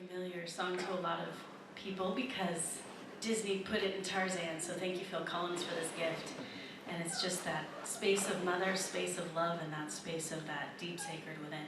familiar song to a lot of people because Disney put it in Tarzan, so thank you, Phil Collins, for this gift. And it's just that space of mother, space of love, and that space of that deep sacred within.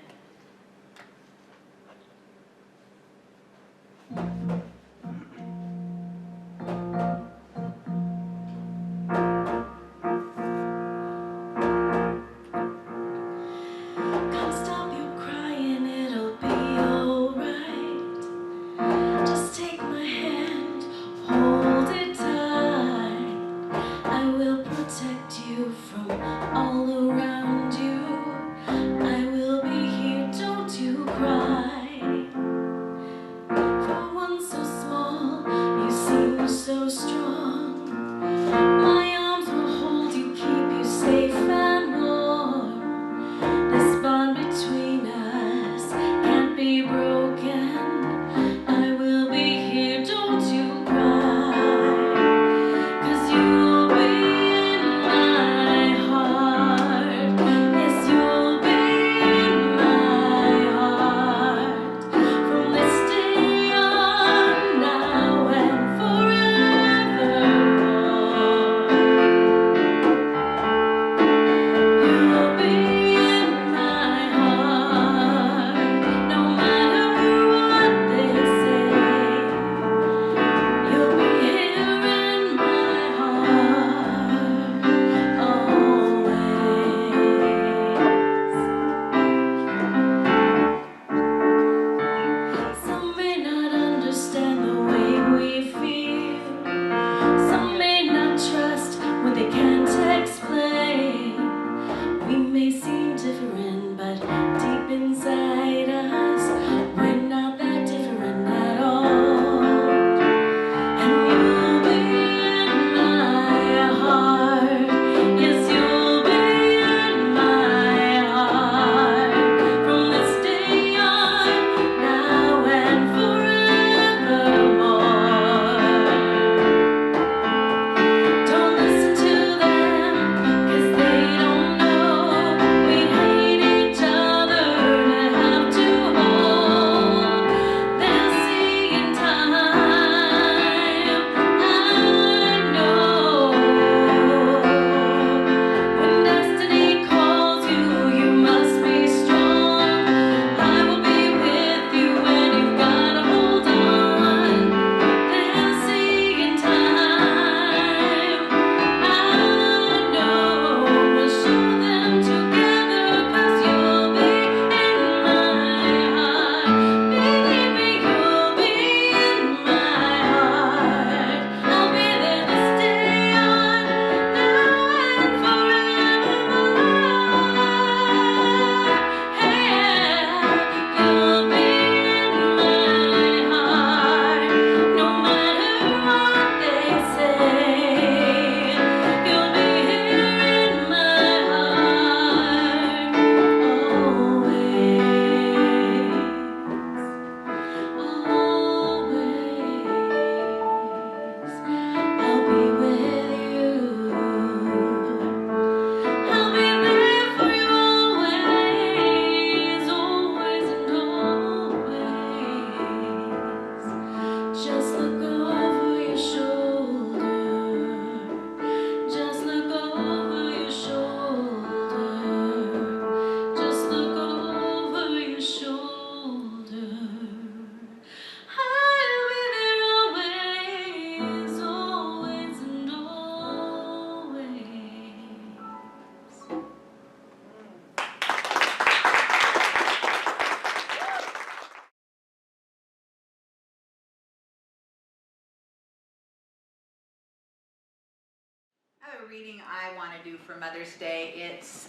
Reading I want to do for Mother's Day. It's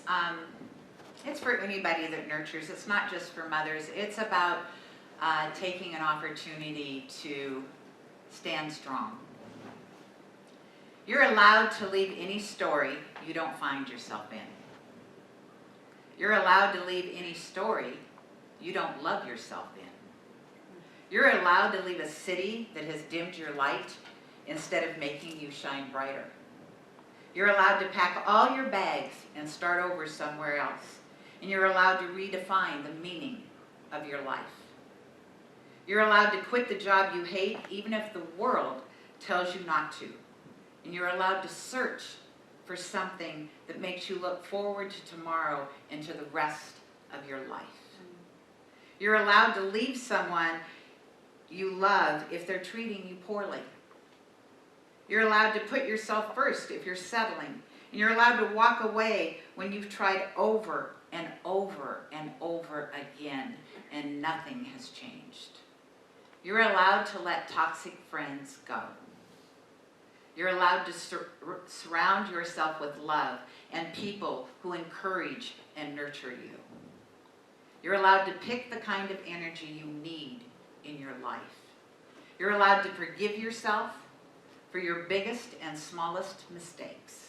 for anybody that nurtures. It's not just for mothers. It's about taking an opportunity to stand strong. You're allowed to leave any story you don't find yourself in. You're allowed to leave any story you don't love yourself in. You're allowed to leave a city that has dimmed your light instead of making you shine brighter. You're allowed to pack all your bags and start over somewhere else. And you're allowed to redefine the meaning of your life. You're allowed to quit the job you hate even if the world tells you not to. And you're allowed to search for something that makes you look forward to tomorrow and to the rest of your life. You're allowed to leave someone you love if they're treating you poorly. You're allowed to put yourself first if you're settling. And you're allowed to walk away when you've tried over and over and over again and nothing has changed. You're allowed to let toxic friends go. You're allowed to surround yourself with love and people who encourage and nurture you. You're allowed to pick the kind of energy you need in your life. You're allowed to forgive yourself for your biggest and smallest mistakes.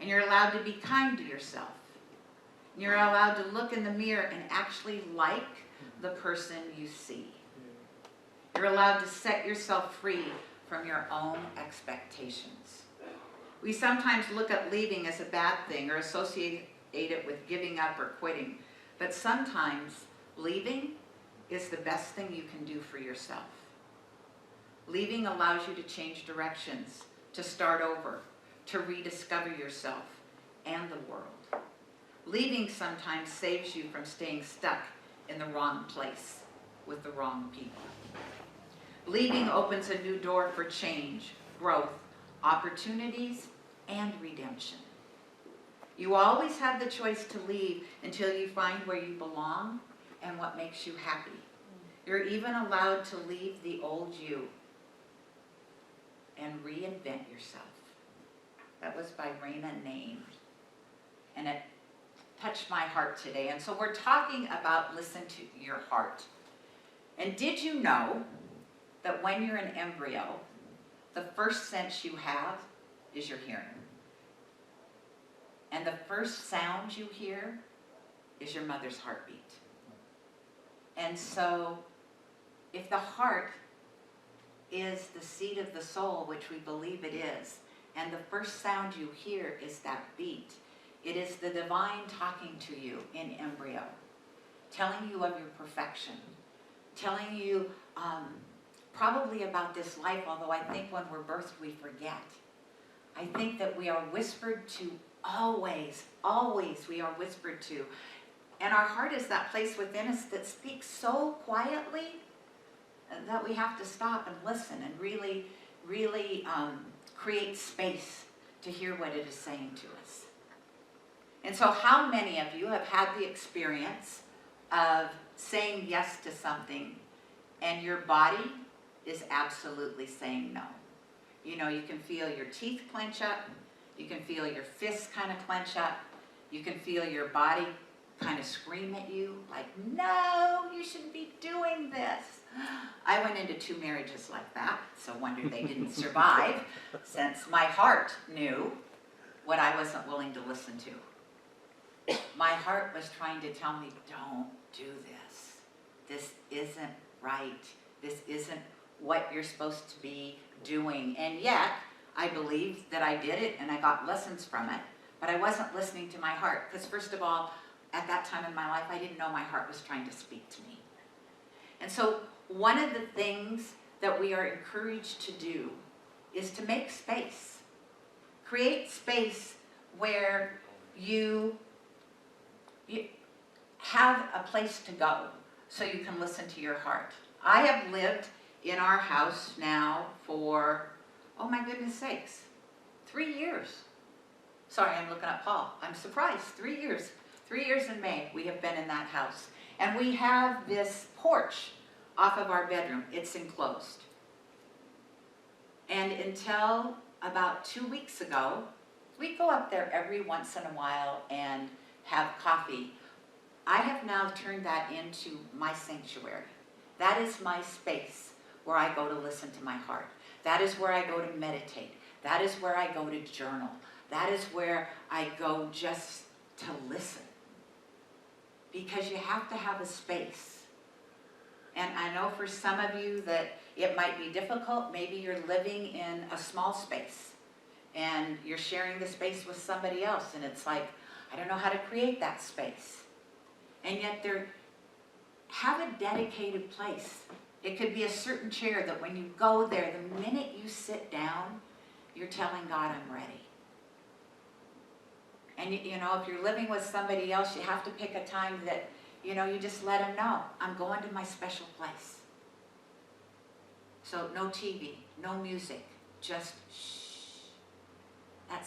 And you're allowed to be kind to yourself. And you're allowed to look in the mirror and actually like the person you see. You're allowed to set yourself free from your own expectations. We sometimes look at leaving as a bad thing or associate it with giving up or quitting. But sometimes leaving is the best thing you can do for yourself. Leaving allows you to change directions, to start over, to rediscover yourself and the world. Leaving sometimes saves you from staying stuck in the wrong place with the wrong people. Leaving opens a new door for change, growth, opportunities, and redemption. You always have the choice to leave until you find where you belong and what makes you happy. You're even allowed to leave the old you and reinvent yourself. That was by Raina Named. And it touched my heart today. And so we're talking about listen to your heart. And did you know that when you're an embryo, the first sense you have is your hearing? And the first sound you hear is your mother's heartbeat. And so if the heart is the seat of the soul, which we believe it is, and the first sound you hear is that beat, it is the divine talking to you in embryo, telling you of your perfection, telling you probably about this life, although I think when we're birthed we forget. I think that we are whispered to always we are whispered to. And our heart is that place within us that speaks so quietly that we have to stop and listen and really create space to hear what it is saying to us. And so how many of you have had the experience of saying yes to something and your body is absolutely saying no? You know, you can feel your teeth clench up, you can feel your fists kind of clench up, you can feel your body kind of scream at you like, no, you shouldn't be doing this. I went into 2 marriages like that, so wonder they didn't survive, since my heart knew what I wasn't willing to listen to. My heart was trying to tell me, don't do this. This isn't right. This isn't what you're supposed to be doing. And yet, I believed that I did it and I got lessons from it, but I wasn't listening to my heart. Because first of all, at that time in my life, I didn't know my heart was trying to speak to me. And so one of the things that we are encouraged to do is to make space. Create space where you have a place to go so you can listen to your heart. I have lived in our house now for, oh my goodness sakes, 3 years. Sorry, I'm looking at Paul. I'm surprised. 3 years. 3 years in May we have been in that house. And we have this porch off of our bedroom. It's enclosed. And until about 2 weeks ago, we go up there every once in a while and have coffee. I have now turned that into my sanctuary. That is my space where I go to listen to my heart. That is where I go to meditate. That is where I go to journal. That is where I go just to listen. Because you have to have a space. And I know for some of you that it might be difficult. Maybe you're living in a small space and you're sharing the space with somebody else and it's like, I don't know how to create that space. And yet have a dedicated place It could be a certain chair that when you go there, the minute you sit down, you're telling God, I'm ready. And you know, if you're living with somebody else, you have to pick a time that, you know, you just let them know, I'm going to my special place. So no TV, no music, just shh. That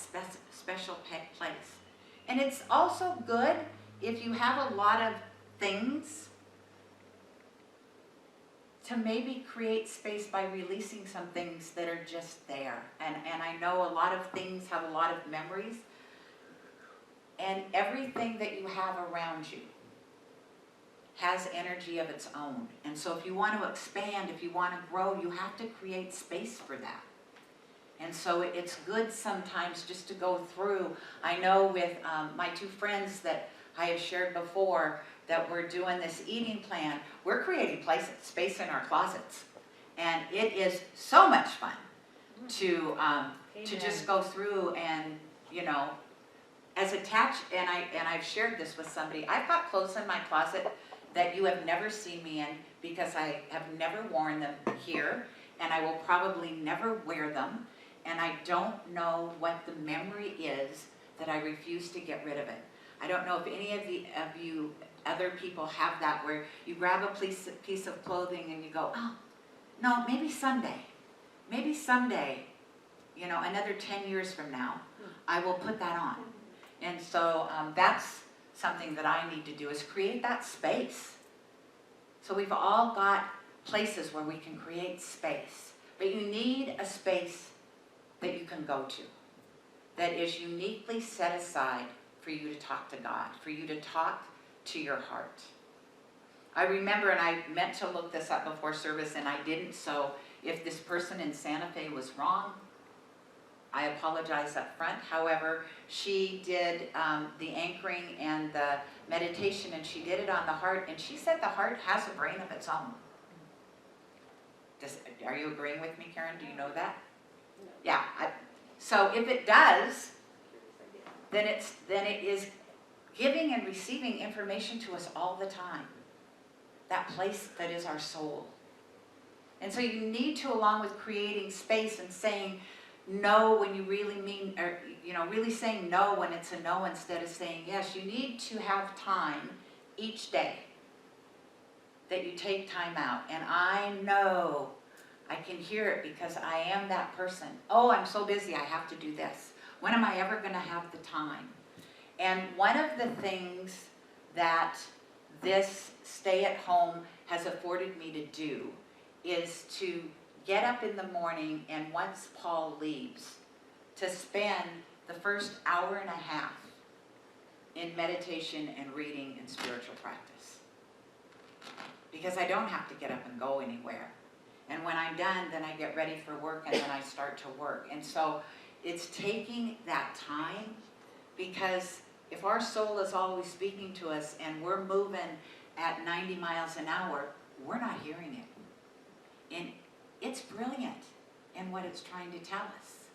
special place. And it's also good if you have a lot of things to maybe create space by releasing some things that are just there. And I know a lot of things have a lot of memories. And everything that you have around you has energy of its own. And so if you want to expand, if you want to grow, you have to create space for that. And so it's good sometimes just to go through. I know with my two friends that I have shared before that we're doing this eating plan, we're creating space in our closets. And it is so much fun to just go through and, you know, as attached, and I've shared this with somebody, I've got clothes in my closet that you have never seen me in because I have never worn them here, and I will probably never wear them, and I don't know what the memory is that I refuse to get rid of it. I don't know if any of you other people have that, where you grab a piece of clothing and you go, oh, no, maybe someday, you know, another 10 years from now, I will put that on. And so that's something that I need to do, is create that space. So we've all got places where we can create space, but you need a space that you can go to, that is uniquely set aside for you to talk to God, for you to talk to your heart. I remember, and I meant to look this up before service and I didn't, so if this person in Santa Fe was wrong, I apologize up front. However, she did the anchoring and the meditation, and she did it on the heart, and she said the heart has a brain of its own. Are you agreeing with me, Karen? Do you know that? Yeah. So if it does, then it is giving and receiving information to us all the time. That place that is our soul. And so you need to, along with creating space and saying no when you really mean, or you know, really saying no when it's a no instead of saying yes, you need to have time each day that you take time out. And I know, I can hear it because I am that person. Oh, I'm so busy, I have to do this. When am I ever going to have the time? And one of the things that this stay at home has afforded me to do is to get up in the morning, and once Paul leaves, to spend the first hour and a half in meditation and reading and spiritual practice. Because I don't have to get up and go anywhere. And when I'm done, then I get ready for work, and then I start to work. And so it's taking that time, because if our soul is always speaking to us and we're moving at 90 miles an hour, we're not hearing it. And it's brilliant in what it's trying to tell us.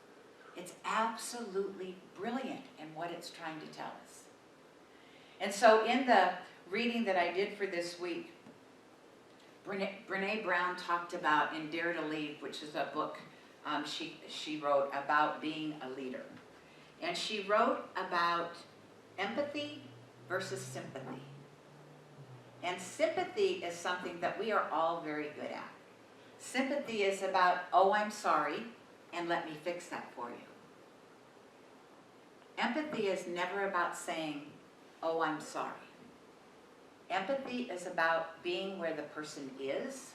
It's absolutely brilliant in what it's trying to tell us. And so in the reading that I did for this week, Brene Brown talked about in Dare to Lead, which is a book she wrote about being a leader. And she wrote about empathy versus sympathy. And sympathy is something that we are all very good at. Sympathy is about, oh, I'm sorry, and let me fix that for you. Empathy is never about saying, oh, I'm sorry. Empathy is about being where the person is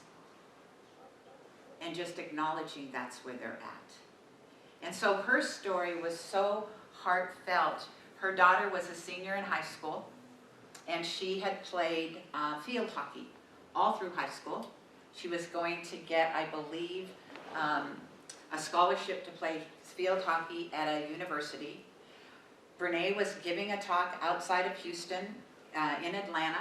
and just acknowledging that's where they're at. And so her story was so heartfelt. Her daughter was a senior in high school, and she had played field hockey all through high school. She was going to get, I believe, a scholarship to play field hockey at a university. Brene was giving a talk outside of Houston in Atlanta,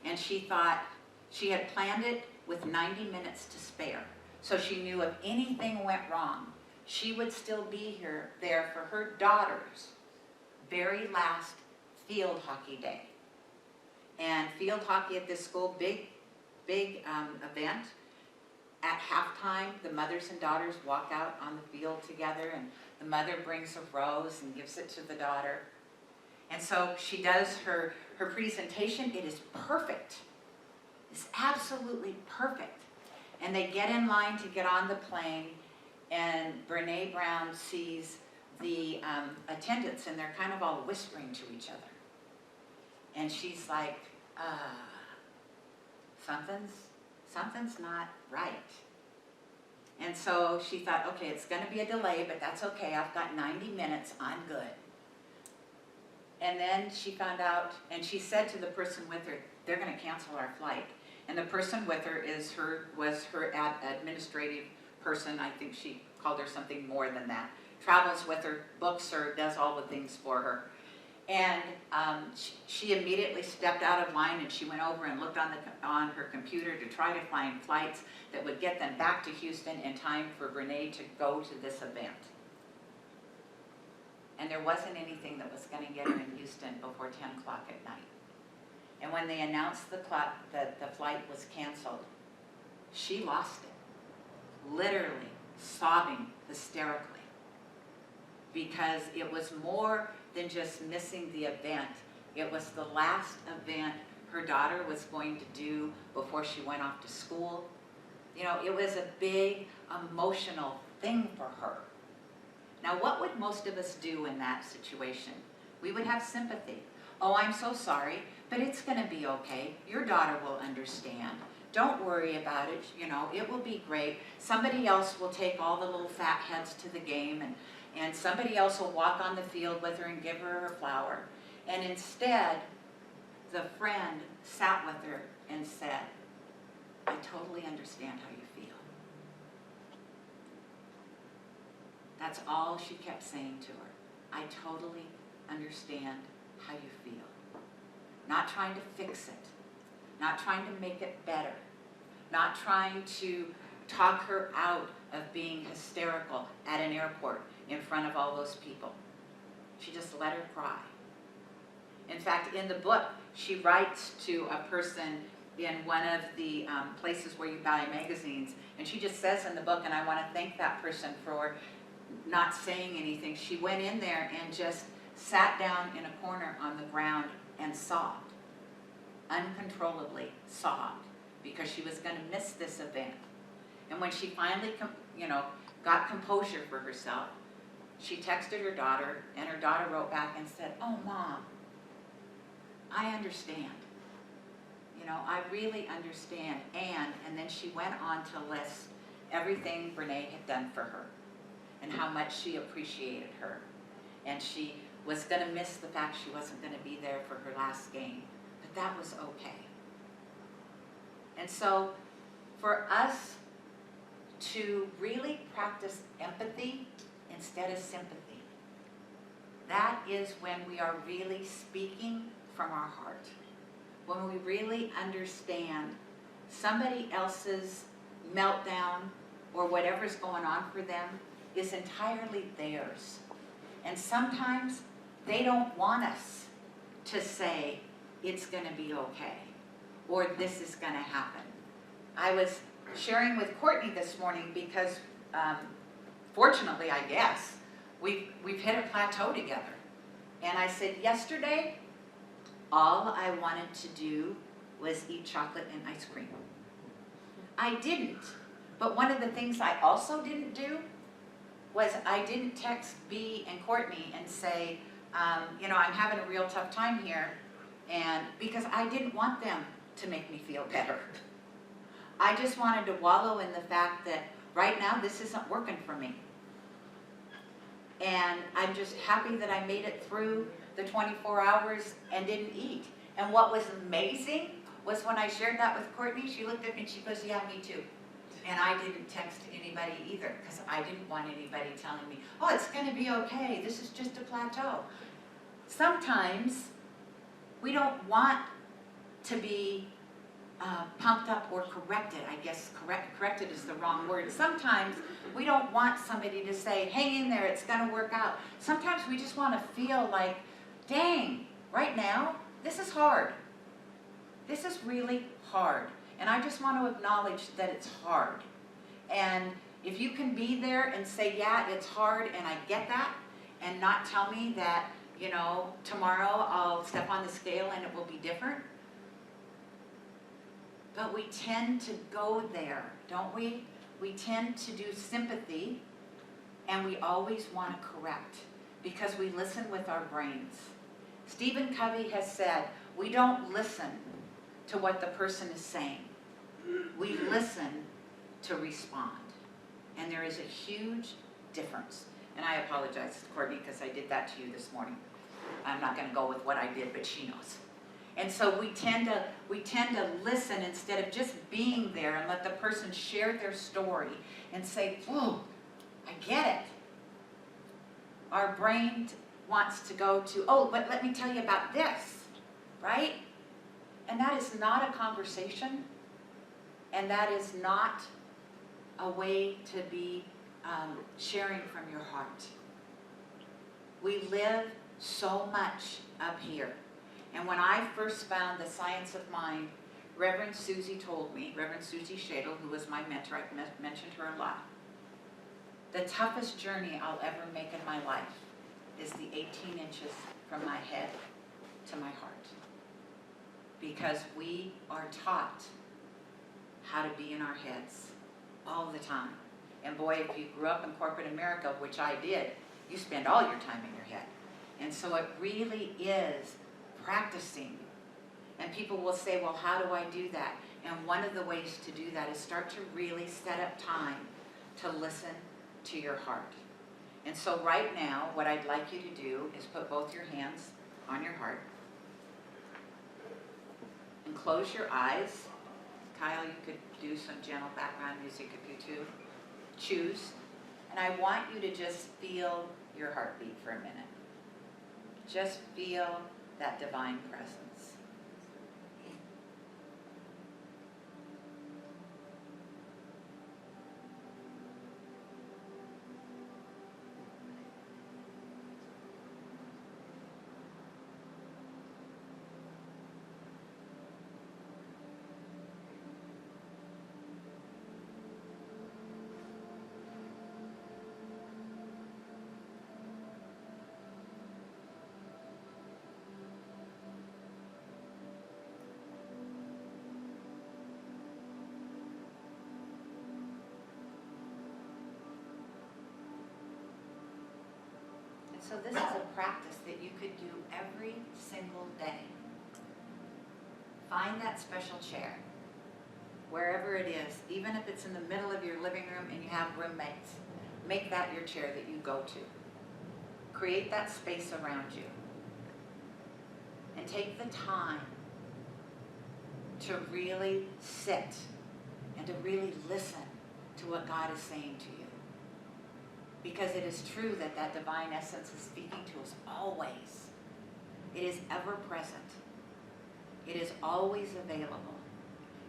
and she thought she had planned it with 90 minutes to spare. So she knew if anything went wrong, she would still be there for her daughter's very last field hockey day. And field hockey at this school, big event. at halftime, the mothers and daughters walk out on the field together, and the mother brings a rose and gives it to the daughter. And so she does her presentation. It is perfect. It's absolutely perfect. And they get in line to get on the plane, and Brene Brown sees the attendants, and they're kind of all whispering to each other. And she's like, something's not right. And so she thought, okay, it's going to be a delay, but that's okay. I've got 90 minutes. I'm good. And then she found out, and she said to the person with her, they're going to cancel our flight. And the person with her was her administrative person. I think she called her something more than that. Travels with her, books her, does all the things for her. And she immediately stepped out of line, and she went over and looked on her computer to try to find flights that would get them back to Houston in time for Brene to go to this event. And there wasn't anything that was going to get her in Houston before 10 o'clock at night. And when they announced that the flight was canceled, she lost it, literally sobbing hysterically, because it was more than just missing the event. It was the last event her daughter was going to do before she went off to school. You know, it was a big emotional thing for her. Now, what would most of us do in that situation? We would have sympathy. Oh, I'm so sorry, but it's going to be okay. Your daughter will understand. Don't worry about it. You know, it will be great. Somebody else will take all the little fat heads to the game, and somebody else will walk on the field with her and give her her flower. And instead, the friend sat with her and said, I totally understand how you feel. That's all she kept saying to her. I totally understand how you feel. Not trying to fix it. Not trying to make it better. Not trying to talk her out of being hysterical at an airport in front of all those people. She just let her cry. In fact, in the book, she writes to a person in one of the places where you buy magazines, and she just says in the book, and I want to thank that person for not saying anything. She went in there and just sat down in a corner on the ground and sobbed, uncontrollably sobbed, because she was going to miss this event. And when she finally, got composure for herself, she texted her daughter, and her daughter wrote back and said, oh, Mom, I understand. I really understand. And then she went on to list everything Brene had done for her and how much she appreciated her. And she was going to miss the fact she wasn't going to be there for her last game. But that was okay. And so for us to really practice empathy instead of sympathy, that is when we are really speaking from our heart. When we really understand somebody else's meltdown or whatever's going on for them is entirely theirs. And sometimes they don't want us to say it's going to be okay or this is going to happen. I was sharing with Courtney this morning because fortunately, I guess, we've hit a plateau together. And I said, yesterday, all I wanted to do was eat chocolate and ice cream. I didn't. But one of the things I also didn't do was I didn't text B and Courtney and say, I'm having a real tough time here, and because I didn't want them to make me feel better. I just wanted to wallow in the fact that right now this isn't working for me. And I'm just happy that I made it through the 24 hours and didn't eat. And what was amazing was when I shared that with Courtney, she looked at me and she goes, yeah, me too. And I didn't text anybody either because I didn't want anybody telling me, oh, it's going to be okay. This is just a plateau. Sometimes we don't want to be pumped up or corrected. I guess corrected is the wrong word. Sometimes we don't want somebody to say, hang in there, it's going to work out. Sometimes we just want to feel like, dang, right now, this is hard. This is really hard. And I just want to acknowledge that it's hard. And if you can be there and say, yeah, it's hard and I get that, and not tell me that, you know, tomorrow I'll step on the scale and it will be different. But we tend to go there, don't we? We tend to do sympathy, and we always want to correct because we listen with our brains. Stephen Covey has said, we don't listen to what the person is saying. We listen to respond. And there is a huge difference. And I apologize, Courtney, because I did that to you this morning. I'm not going to go with what I did, but she knows. And so we tend to listen instead of just being there and let the person share their story and say, "Oh, I get it." Our brain wants to go to, "Oh, but let me tell you about this," right? And that is not a conversation, and that is not a way to be sharing from your heart. We live so much up here. And when I first found the science of mind, Reverend Susie told me, Reverend Susie Shadle, who was my mentor, I've mentioned her a lot, the toughest journey I'll ever make in my life is the 18 inches from my head to my heart. Because we are taught how to be in our heads all the time. And boy, if you grew up in corporate America, which I did, you spend all your time in your head. And so it really is practicing. And people will say, well, how do I do that? And one of the ways to do that is start to really set up time to listen to your heart. And so right now, what I'd like you to do is put both your hands on your heart and close your eyes. Kyle, you could do some gentle background music if you choose. And I want you to just feel your heartbeat for a minute. Just feel that divine presence. So this is a practice that you could do every single day. Find that special chair, wherever it is, even if it's in the middle of your living room and you have roommates, make that your chair that you go to. Create that space around you. And take the time to really sit and to really listen to what God is saying to you. Because it is true that that divine essence is speaking to us always. It is ever present. It is always available.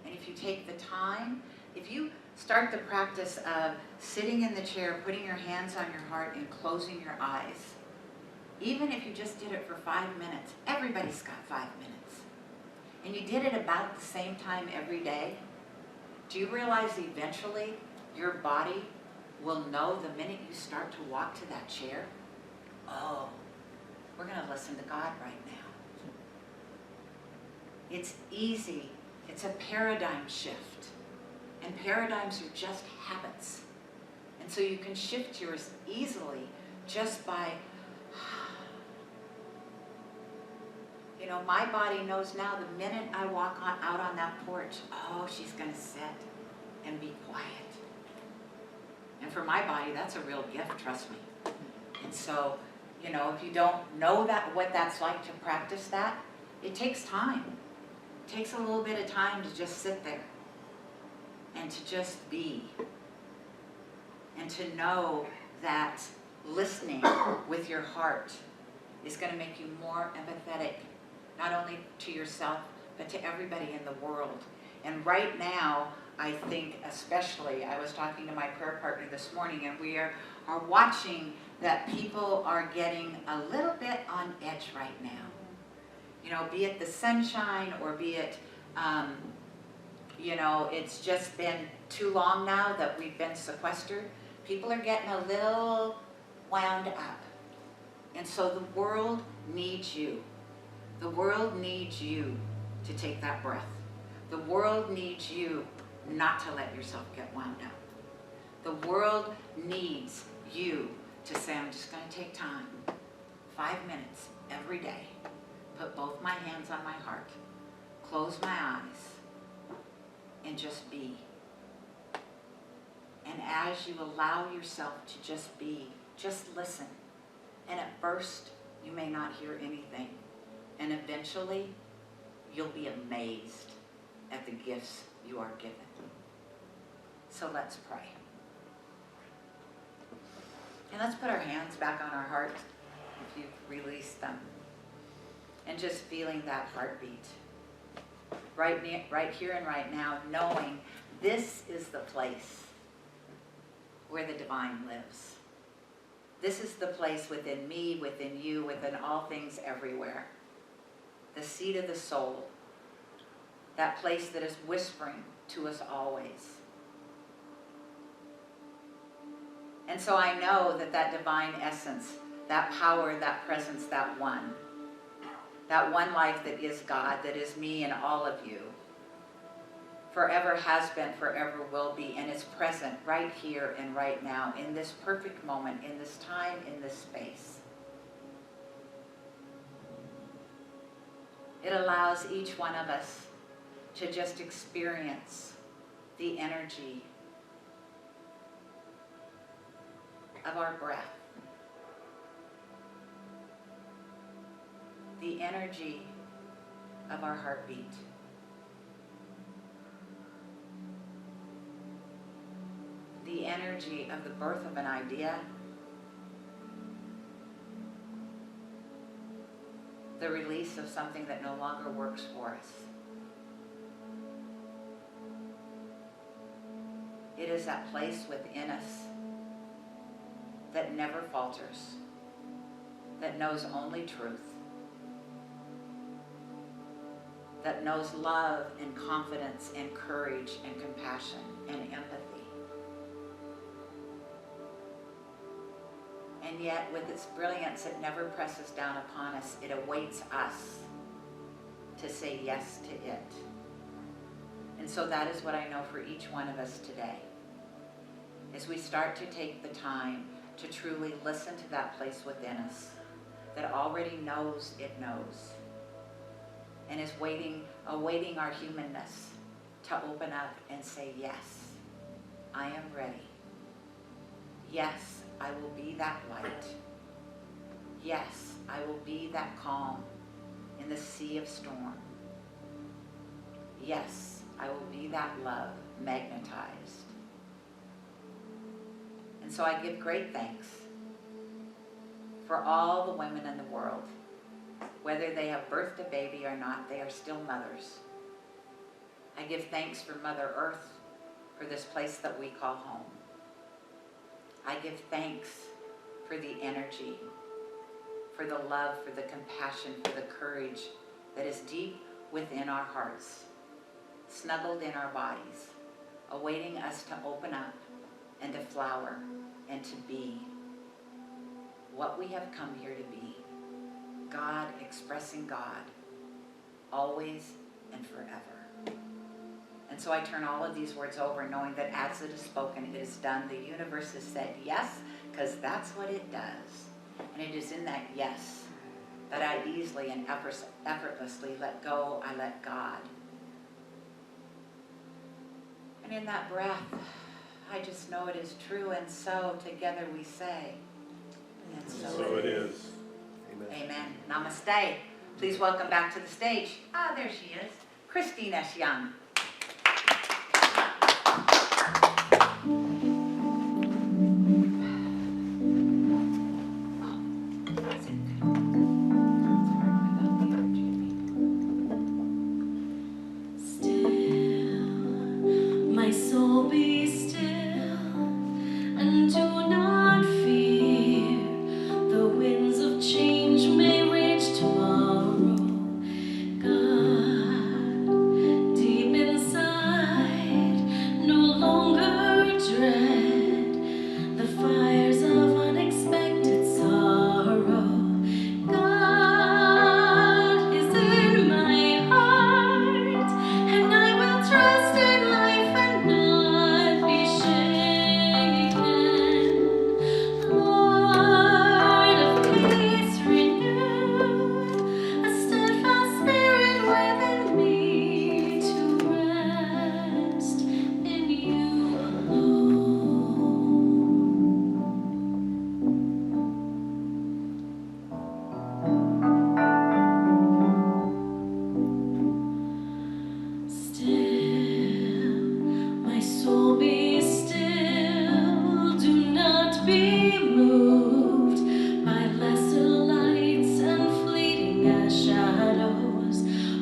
And if you take the time, if you start the practice of sitting in the chair, putting your hands on your heart and closing your eyes, even if you just did it for 5 minutes, everybody's got 5 minutes, and you did it about the same time every day, do you realize eventually your body will know the minute you start to walk to that chair, oh, we're going to listen to God right now. It's easy. It's a paradigm shift. And paradigms are just habits. And so you can shift yours easily just by, you know, my body knows now the minute I walk out on that porch, oh, she's going to sit and be quiet. And for my body, that's a real gift, trust me. And so, you know, if you don't know what that's like to practice that, it takes time. It takes a little bit of time to just sit there and to just be. And to know that listening with your heart is going to make you more empathetic, not only to yourself, but to everybody in the world. And right now, I think especially, I was talking to my prayer partner this morning, and we are watching that people are getting a little bit on edge right now. You know, be it the sunshine or be it, You know, it's just been too long now that we've been sequestered. People are getting a little wound up. And so the world needs you. The world needs you to take that breath. The world needs you not to let yourself get wound up. The world needs you to say, I'm just going to take time, 5 minutes every day, put both my hands on my heart, close my eyes, and just be. And as you allow yourself to just be, just listen. And at first, you may not hear anything. And eventually, you'll be amazed at the gifts you are given. So let's pray. And let's put our hands back on our heart if you've released them. And just feeling that heartbeat. Right here and right now, knowing this is the place where the divine lives. This is the place within me, within you, within all things everywhere. The seat of the soul. That place that is whispering to us always. And so I know that that divine essence, that power, that presence, that one life that is God, that is me and all of you, forever has been, forever will be, and is present right here and right now, in this perfect moment, in this time, in this space. It allows each one of us to just experience the energy of our breath, the energy of our heartbeat, the energy of the birth of an idea, the release of something that no longer works for us. It is that place within us that never falters, that knows only truth, that knows love and confidence and courage and compassion and empathy. And yet, with its brilliance, it never presses down upon us. It awaits us to say yes to it. And so that is what I know for each one of us today. As we start to take the time to truly listen to that place within us that already knows it knows and is awaiting our humanness to open up and say, yes, I am ready. Yes, I will be that light. Yes, I will be that calm in the sea of storm. Yes, I will be that love magnetized. And so I give great thanks for all the women in the world. Whether they have birthed a baby or not, they are still mothers. I give thanks for Mother Earth, for this place that we call home. I give thanks for the energy, for the love, for the compassion, for the courage that is deep within our hearts, snuggled in our bodies, awaiting us to open up and to flower and to be what we have come here to be. God expressing God, always and forever. And so I turn all of these words over, knowing that as it is spoken, it is done. The universe has said yes, because that's what it does. And it is in that yes that I easily and effortlessly let go, I let God. And in that breath, I just know it is true, and so together we say, and so it is. Amen. Amen. Namaste. Please welcome back to the stage. Ah, there she is, Christine S. Young. My soul be still, and do not fear. The winds of change may rage tomorrow. God, deep in shadows.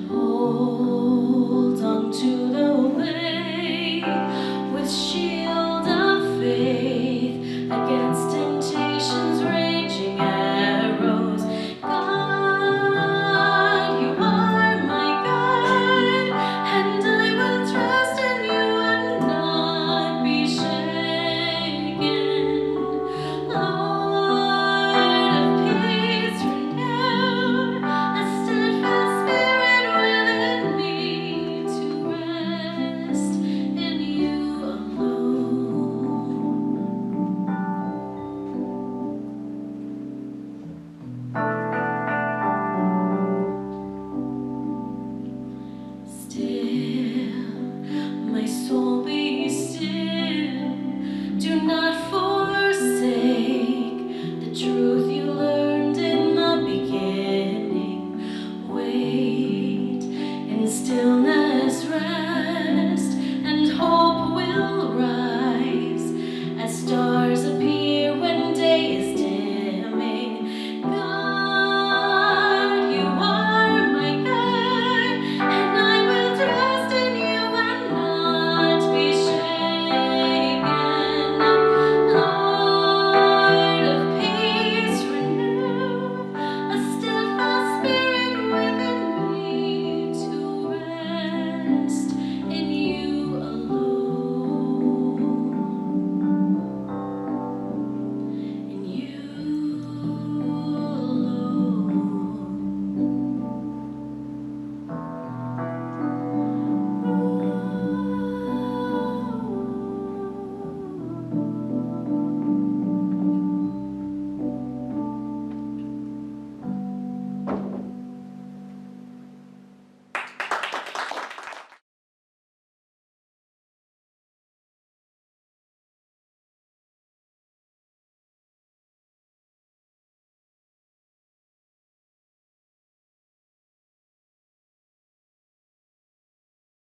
Hold on to the way with shield.